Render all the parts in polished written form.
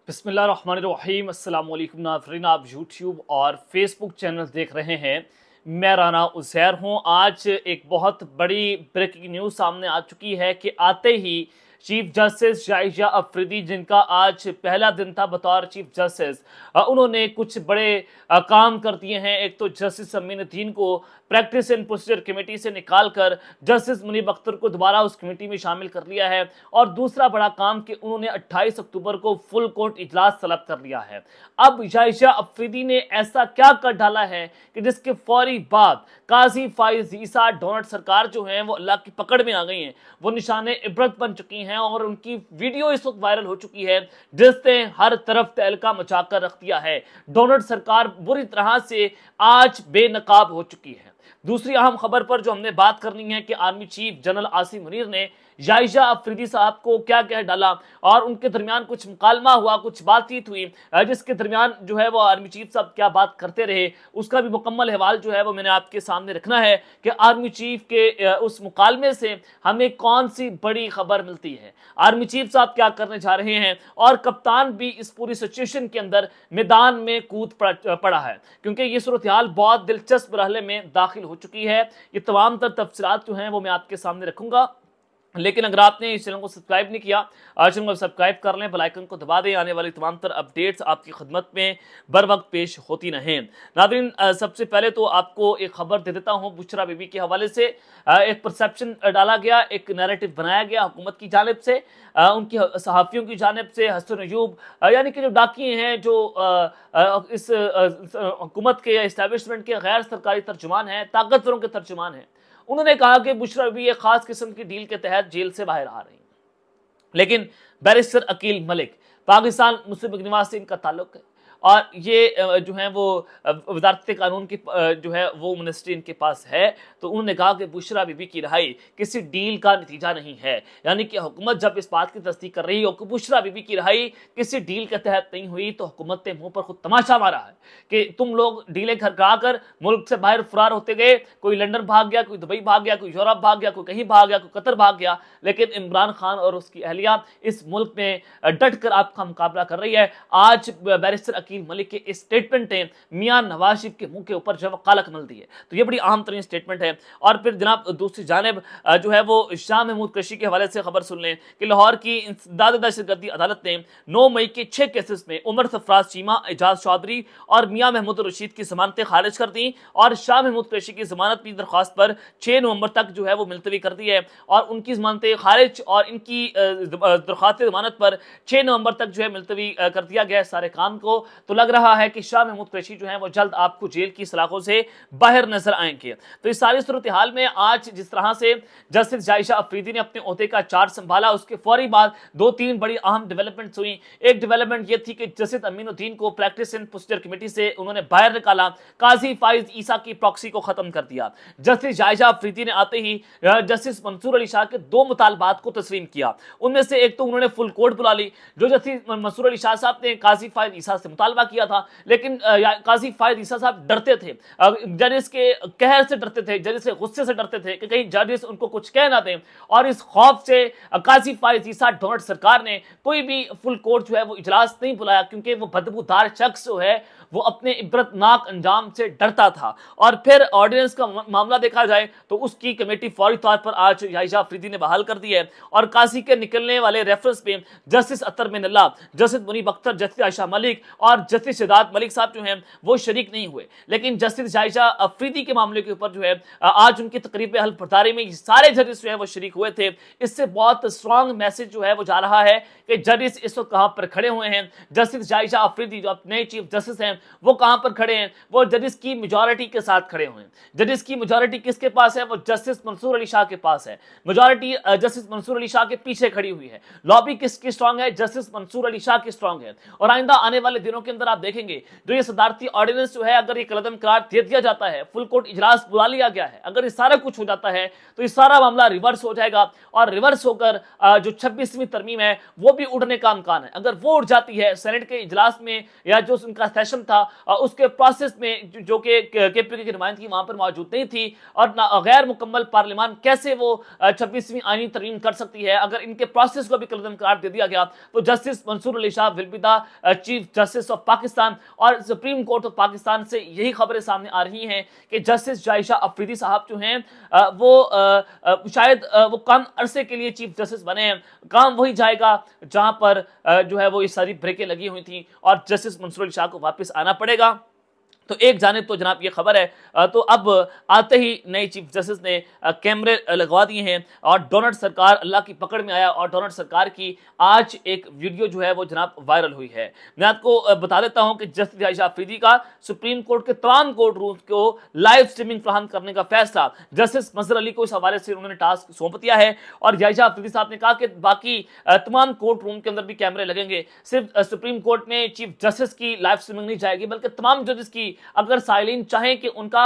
बिस्मिल्लाहिर्रहमानिर्रहीम अस्सलाम वालेकुम नाज़रीन, आप यूट्यूब और फेसबुक चैनल देख रहे हैं। मैं राना उज़ैर हूँ। आज एक बहुत बड़ी ब्रेकिंग न्यूज़ सामने आ चुकी है कि आते ही चीफ जस्टिस जायजा अफरीदी, जिनका आज पहला दिन था बतौर चीफ जस्टिस, उन्होंने कुछ बड़े काम कर दिए हैं। एक तो जस्टिस अमीनुद्दीन को प्रैक्टिस एंड प्रोसीजर कमेटी से निकालकर जस्टिस मुनीब अख्तर को दोबारा उस कमेटी में शामिल कर लिया है। और दूसरा बड़ा काम कि उन्होंने 28 अक्टूबर को फुल कोर्ट इजलास तलब कर लिया है। अब जायजा अफरीदी ने ऐसा क्या कर डाला है कि जिसके फौरी बाद काजी फाइज ईसा डोनट सरकार जो है वो अल्लाह की पकड़ में आ गई हैं, वो निशाने इबरत बन चुकी हैं और उनकी वीडियो इस वक्त वायरल हो चुकी है जिसने हर तरफ तहलका मचाकर रख दिया है। डोनट सरकार बुरी तरह से आज बेनकाब हो चुकी है। दूसरी अहम खबर पर जो हमने बात करनी है कि army chief general Asim Munir ने जायजा अफरीदी साहब को क्या कह डाला और उनके दरमियान कुछ मुकालमा हुआ, कुछ बातचीत हुई, जिसके दरमियान जो है वो आर्मी चीफ साहब क्या बात करते रहे, उसका भी मुकम्मल हवाल जो है वो मैंने आपके सामने रखना है कि आर्मी चीफ के उस मुकालमे से हमें कौन सी बड़ी खबर मिलती है, आर्मी चीफ साहब क्या करने जा रहे हैं। और कप्तान भी इस पूरी सिचुएशन के अंदर मैदान में कूद पड़ा है क्योंकि ये सूरत हाल बहुत दिलचस्प मरहले में दाखिल हो चुकी है। ये तमाम तर तफसीलात जो हैं वो मैं आपके सामने रखूंगा, लेकिन अगर आपने इस चैनल को सब्सक्राइब नहीं किया, चैनल को सब्सक्राइब कर लें, बेल आइकन को दबा दें। आने वाली तमाम तर अपडेट्स आपकी खिदमत में बर वक्त पेश होती रहें। नाज़रीन, सबसे पहले तो आपको एक खबर दे देता हूं। बुशरा बीबी के हवाले से एक परसेप्शन डाला गया, एक नैरेटिव बनाया गया हुकूमत की जानिब से, उनकी सहाफ़ियों की जानिब से। हसन अयूब यानी कि जो डाकिए हैं, जो इस हुकूमत के इस्टेब्लिशमेंट के गैर सरकारी तर्जुमान हैं, ताकतवरों के तर्जुमान हैं, उन्होंने कहा कि बुशरा बीबी एक खास किस्म की डील के तहत जेल से बाहर आ रही हैं। लेकिन बैरिस्टर अकील मलिक, पाकिस्तान मुस्लिम लीग निवास से इनका ताल्लुक है और ये जो है वो वजारत कानून की जो है वो मिनिस्ट्री इनके पास है। तो उन्होंने कहा कि बुशरा बीबी की रिहाई किसी डील का नतीजा नहीं है, यानी कि हुकूमत जब इस बात की तस्दीक कर रही हो कि बुशरा बीबी की रिहाई किसी डील के तहत नहीं हुई, तो हुकूमत ने मुंह पर खुद तमाशा मारा है कि तुम लोग डीलें खरका कर मुल्क से बाहर फरार होते गए। कोई लंदन भाग गया, कोई दुबई भाग गया, कोई यूरोप भाग गया, कोई कहीं भाग गया, कोई कतर भाग गया, लेकिन इमरान खान और उसकी अहलिया इस मुल्क में डट कर आपका मुकाबला कर रही है। आज बैरिस्टर अकील मलिक के इस स्टेटमेंट ने मियां नवाज शरीफ के मुंह के ऊपर जो कालक मल दी है, तो ये बड़ी अहम तरीन स्टेटमेंट है। और फिर जनाब दूसरी जानिब जो है वो शाह महमूद कुरैशी के हवाले से खबर सुन लें कि लाहौर की इंसदाद दहशतगर्दी अदालत ने 9 मई के 6 केसेस में उमर सरफराज चीमा, एजाज चौधरी और मियां महमूद रशीद की जमानतें खारिज कर दी और शाह महमूद कुरैशी की जमानत की दरख्वास्त पर 6 नवंबर तक जो है वो मुलतवी कर दी है और उनकी जमानतें खारिज और इनकी दरख्वास्त जमानत पर 6 नवंबर तक जो है मुलतवी कर दिया गया सारे काम को। तो लग रहा है कि शाह महमूद कुरैशी जो है वो जल्द आपको जेल की सलाखों से बाहर नजर आएंगे। तो इस सारी सूरत हाल में आज जिस तरह से जस्टिस जायजा अफरीदी ने अपने ओहदे का चार्ज संभाला, उसके फौरी बाद 2-3 बड़ी अहम डेवलपमेंट्स हुई। एक डेवलपमेंट ये थी कि जस्टिस अमीनुद्दीन को प्रैक्टिस एंड प्रोसीजर कमेटी से उन्होंने बाहर निकाला, काजी फाइज ईसा की प्रॉक्सी को खत्म कर दिया। जस्टिस जायजा अफरीदी ने आते ही जस्टिस मंसूर अली शाह के 2 मुतालबात को तस्लीम किया। उनमें से एक तो उन्होंने फुल कोर्ट बुला ली, जो जस्टिस मंसूर अली शाह साहब ने काजी फाइज ईसा से मुतालबा किया था, लेकिन काजी फाइज ईसा साहब डरते थे, जजेस के कहर से डरते थे, जजेस के गुस्से से डरते थे कि कहीं जजेस उनको कुछ कह ना दें, और इस खौफ से काजी फाइज ईसा डोनट सरकार ने कोई भी फुल कोर्ट जो है वो इजलास नहीं बुलाया, क्योंकि वो बदबूदार शख्स जो है वो अपने इबरतनाक अंजाम से डरता था। और फिर ऑर्डिनेंस का मामला देखा जाए तो उसकी कमेटी फौरी तौर पर आज जायजा अफरीदी ने बहाल कर दी है और काजी के निकलने वाले रेफरेंस पे जस्टिस अतर मिनल्ला, जस्टिस मुनीब अख्तर, जस्टिस आयशा मलिक और जस्टिस शिदात मलिक साहब जो हैं वो शरीक नहीं हुए। लेकिन जस्टिस जायजा अफरीदी के मामले के ऊपर जो है आज उनकी तकरीब हल्फ बर्दारी में सारे जजेस जो है वो शरीक हुए थे। इससे बहुत स्ट्रॉन्ग मैसेज जो है वो जा रहा है कि जजेस इस वक्त कहां पर खड़े हुए हैं। जस्टिस जायजा अफरीदी जो अपने चीफ जस्टिस हैं वो कहां पर खड़े हैं, वो जजेस की मेजॉरिटी के साथ खड़े हुए हैं। जजेस की मेजॉरिटी किसके पास है, वो जस्टिस मंसूर अली शाह के पास है। मेजॉरिटी जस्टिस मंसूर अली शाह के पीछे खड़ी हुई है। लॉबी किसकी स्ट्रांग है, जस्टिस मंसूर अली शाह की स्ट्रांग है। और आइंदा आने वाले दिनों के अंदर आप देखेंगे जो ये सदारती ऑर्डिनेंस जो है, अगर ये कलदम करार दे दिया जाता है, फुल कोर्ट इजलास बुला लिया गया है, अगर ये सारा कुछ हो जाता है तो ये सारा मामला रिवर्स हो जाएगा और रिवर्स होकर जो 26वीं तरमीम है वो भी उड़ने का इम्कान है। अगर वो उड़ जाती है सेनेट के इजलास में, या जो उनका सेशन था था उसके प्रोसेस में जो कि केपीके की नुमाइंदगी वहां पर मौजूद नहीं थी और गैर मुकम्मल पार्लियामान कैसे वो 26वीं आईनी तरमीम कर सकती है। अगर इनके प्रोसेस को भी कलअदम करार दे दिया गया तो justice Mansoor Ali Shah will be the chief justice of Pakistan. और सुप्रीम कोर्ट ऑफ पाकिस्तान से यही खबरें सामने आ रही हैं कि जस्टिस जायशा अफरीदी साहब जो हैं वो शायद वो कम अरसे के लिए चीफ जस्टिस बने हैं। काम वही जाएगा जहां पर जो है वो ये सारी ब्रेकें लगी हुई थी और जस्टिस मंसूर अली शाह को वापस आना पड़ेगा। तो एक जानिब तो जनाब ये खबर है तो अब आते ही नए चीफ जस्टिस ने कैमरे लगवा दिए हैं और डोनाल्ड सरकार अल्लाह की पकड़ में आया और डोनाल्ड सरकार की आज एक वीडियो जो है वो जनाब वायरल हुई है। मैं आपको बता देता हूं कि जस्टिस जायशा अफरीदी का सुप्रीम कोर्ट के तमाम कोर्ट रूम को लाइव स्ट्रीमिंग फराहम करने का फैसला जस्टिस मजहर अली को इस हवाले से उन्होंने टास्क सौंप दिया है और जायशा अफरीदी साहब ने कहा कि बाकी तमाम कोर्ट रूम के अंदर भी कैमरे लगेंगे। सिर्फ सुप्रीम कोर्ट में चीफ जस्टिस की लाइव स्ट्रीमिंग नहीं जाएगी बल्कि तमाम जजेस की अगर साइलिन चाहें कि उनका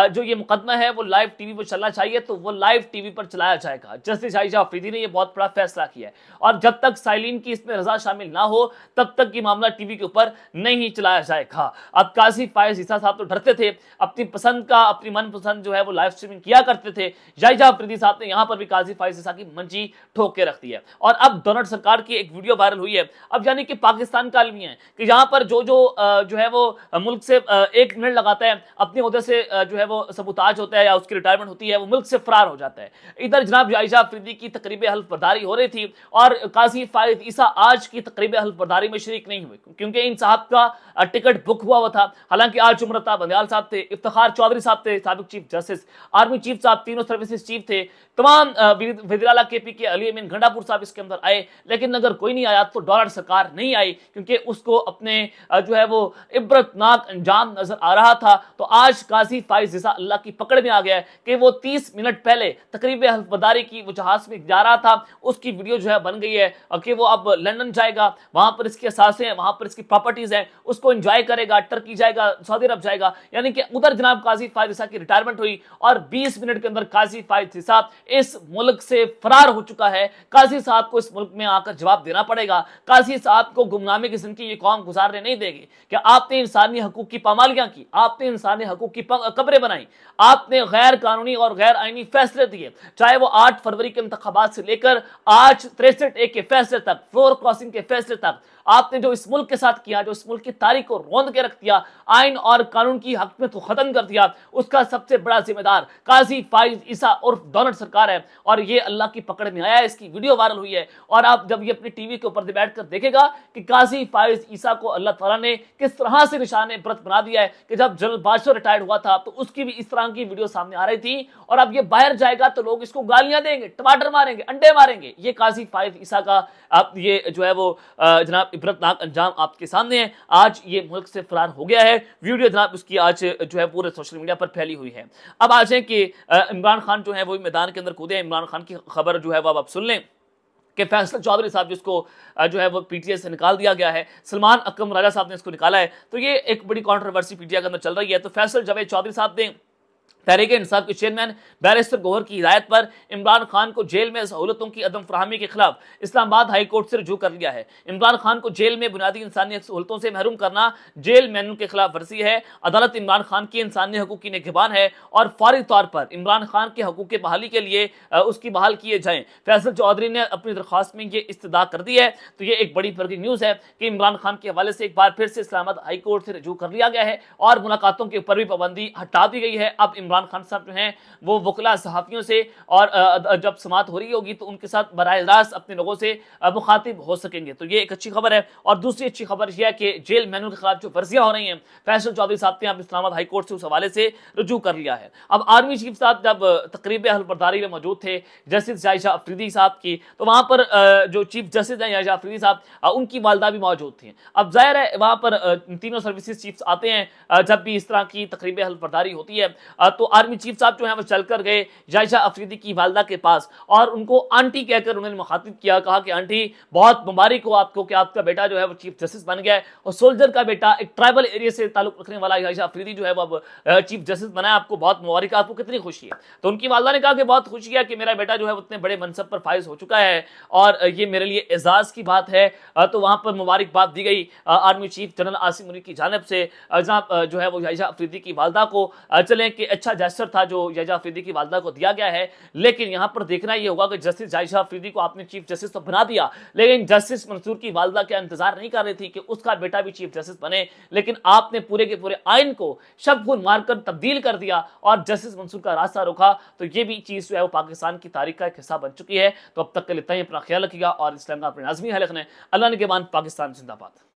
जो ये मुकदमा है वो लाइव टीवी पर चलना चाहिए तो वो लाइव टीवी पर चलाया जाएगा। जस्टिस जायशा अफरीदी ने ये बहुत बड़ा फैसला किया है और जब तक साइलिन की इसमें रजा शामिल ना हो तब तक ये मामला टीवी के ऊपर नहीं चलाया जाएगा। अब काजी फायज ईसा साहब तो डरते थे, अपनी पसंद का अपनी मनपसंद जो है वो लाइव स्ट्रीमिंग किया करते थे। जायशा अफरीदी साहब ने यहां पर भी काजी फायज ईसा की मंजी ठोक के रख दी है और अब डोनाल्ड सरकार की एक वीडियो वायरल हुई है। अब यानी कि पाकिस्तान का अलमिया है कि यहां पर जो है वो मुल्क से 1 मिनट लगाता है अपने ओहदे से जो है वो सबूताज होता है या उसकी रिटायरमेंट होती है वो मुल्क से फरार हो जाता है। इधर जनाब जायशा अफरीदी की तकरीब हल्फ बर्दारी हो रही थी और काजी फायज ईसा आज की तकरीब हल्फ बर्दारी में शरीक नहीं हुए क्योंकि इन साहब का टिकट बुक हुआ था। हालांकि आज उमरता बंदयाल साहब थे, इफ्तिखार चौधरी साहब थे साबिक चीफ जस्टिस, आर्मी चीफ साहब, तीनों सर्विसेज चीफ थे, तमाम वज़ीर-ए-आला केपीके अली अमीन गंडापुर साहब इसके अंदर आए। लेकिन अगर कोई नहीं आया तो डोनाल्ड सरकार नहीं आई क्योंकि उसको अपने जो है वो इबरतनाक अंजाम नजर आ रहा था। तो आज काजी फायज ईसा अल्लाह की पकड़ में आ गया है कि वो 30 मिनट पहले तकरीब हल्फ बर्दारी की वो जहाज में जा रहा था, उसकी वीडियो जो है बन गई है कि वो अब लंदन जाएगा, वहां पर इसकी असासें हैं, वहां पर इसकी प्रॉपर्टीज हैं, उसको एंजॉय करेगा, टर्की जाएगा, सऊदी अरब जाएगा। यानी कि उधर जनाब काजी फायज ईसा की रिटायरमेंट हुई और 20 मिनट के अंदर काजी फायज ईसा इस मुल्क से फरार हो चुका है। काजी साहब को इस मुल्क में आकर जवाब देना पड़ेगा। काजी साहब को गुमनामी की जिंदगी ये कौम गुजारने नहीं देगी कि आपने इंसानी हकूक की पामालियां की, आपने इंसानी हकूक की कब्रें बनाई, आपने गैर कानूनी और गैर आईनी फैसले दिए, चाहे वो 8 फरवरी के इंतखाबात से लेकर आज 63A के फैसले तक, फ्लोर क्रॉसिंग के फैसले तक, आपने जो इस मुल्क के साथ किया, जो इस मुल्क की तारीख को रौंद के रख दिया, आइन और कानून की हकूमत को खत्म कर दिया, उसका सबसे बड़ा जिम्मेदार काजी फायज ईसा और डोनाल्ड सरकार है। और ये अल्लाह की पकड़ में आया है, इसकी वीडियो वायरल हुई है और आप जब ये अपनी टीवी के ऊपर बैठ कर देखेगा कि काजी फायज ईसा को अल्लाह ताला ने किस तरह से निशान इबरत बना दिया है कि जब जनरल बादशाह रिटायर्ड हुआ था तो उसकी भी इस तरह की वीडियो सामने आ रही थी और अब ये बाहर जाएगा तो लोग इसको गालियां देंगे, टमाटर मारेंगे, अंडे मारेंगे। ये काजी फायज ईसा का आप ये जो है वो जनाब इबरतनाक अंजाम आपके सामने है। आज ये मुल्क से फरार हो गया है। वीडियो जनाब उसकी आज जो है पूरे सोशल मीडिया पर फैली हुई है। अब आज है कि इमरान खान जो है वो मैदान के अंदर कूदे। इमरान खान की खबर जो है वो आप सुन लें कि फैसल चौधरी साहब जिसको जो है वो पीटीआई से निकाल दिया गया है, सलमान अकरम राजा साहब ने इसको निकाला है। तो ये एक बड़ी कंट्रोवर्सी पीटीआई के अंदर चल रही है। तो फैसल जावेद चौधरी साहब ने तहरीक इंसाफ के चेयरमैन बैरिस्टर गौहर की हिदायत पर इमरान खान को जेल में सहूलतों की अदम फराहमी के खिलाफ इस्लामाबाद हाई कोर्ट से रुजू कर लिया है। इमरान खान को जेल में बुनियादी इंसानी सहूलतों से महरूम करना जेल मैनुअल के खिलाफ वर्जी है। अदालत इमरान खान की इंसानी हकूक की निगहबान है और फौरी तौर पर इमरान खान के हकूक की बहाली के लिए उसकी बहाल किए जाएं। फैसल चौधरी ने अपनी दरख्वास्त में ये इस्तदा कर दी है। तो ये एक बड़ी ब्रेकिंग न्यूज़ है कि इमरान खान के हवाले से एक बार फिर से इस्लामाबाद हाई कोर्ट से रुजू कर लिया गया है और मुलाकातों के ऊपर भी पाबंदी हटा दी गई है। अब इमरान खान साहब जो हैं वो वकला सहाफियों से और जब समात हो रही होगी तो उनके साथ बराह रास्त अपने लोगों से मुखातिब हो सकेंगे। तो ये एक अच्छी खबर है। और दूसरी अच्छी खबर यह है कि जेल मैनुअल के खिलाफ जो वर्जियां हो रही हैं, फैसल चौधरी साहब ने अब इस्लामाबाद हाई कोर्ट से उस हवाले से रुजू कर लिया है। अब आर्मी चीफ साहब जब तकरीब हल्फ बर्दारी में मौजूद थे जस्टिस जायशा अफरीदी साहब की, तो वहां पर जो चीफ जस्टिस हैं जायशा अफरीदी साहब उनकी वालदा भी मौजूद थी। अब जाहिर है वहां पर तीनों सर्विसेज चीफ आते हैं जब भी इस तरह की तकरीब हल्फ बर्दारी होती है। तो तो आर्मी चीफ साहब जो है वो चलकर गए जायशा अफरीदी की वालदा के पास और उनको आंटी कहकर उन्होंने मुखातिब किया, कहा कि आंटी बहुत मुबारक हो आपको कि आपका बेटा जो है वो चीफ जस्टिस बन गया है और सोल्जर का बेटा एक ट्राइबल एरिया से ताल्लुक रखने वाला जायशा अफरीदी जो है वो अब चीफ जस्टिस बना है, आपको बहुत मुबारक, आपको कितनी खुशी है। तो उनकी वालदा ने कहा कि बहुत खुशी है कि मेरा बेटा जो है उतने बड़े मनसब पर फाइज हो चुका है और ये मेरे लिए एजाज की बात है। तो वहां पर मुबारकबाद दी गई army chief general Asim Munir की जानिब से जनाब जो है वो जायशा अफरीदी की वालदा को। चलें कि अच्छा जेस्चर था जो जायशा अफरीदी की वालदा को दिया गया है, लेकिन यहां पर देखना यह होगा कि जस्टिस जायशा अफरीदी को आपने चीफ जस्टिस तो बना दिया, लेकिन जस्टिस मंसूर की वालदा क्या इंतजार नहीं कर रही थी कि उसका बेटा भी चीफ जस्टिस बने, लेकिन आपने पूरे के पूरे आइन को शब मारकर तब्दील कर दिया और जस्टिस मंसूर का रास्ता रोका। तो ये भी चीज जो है वो पाकिस्तान की तारीख का एक हिस्सा बन चुकी है। तो अब तक के लिए इतना ही, अपना ख्याल रखिएगा और इस्लाम का अपने लाजमी हल रखना है। अल्लाह ने के बाद पाकिस्तान जिंदाबाद।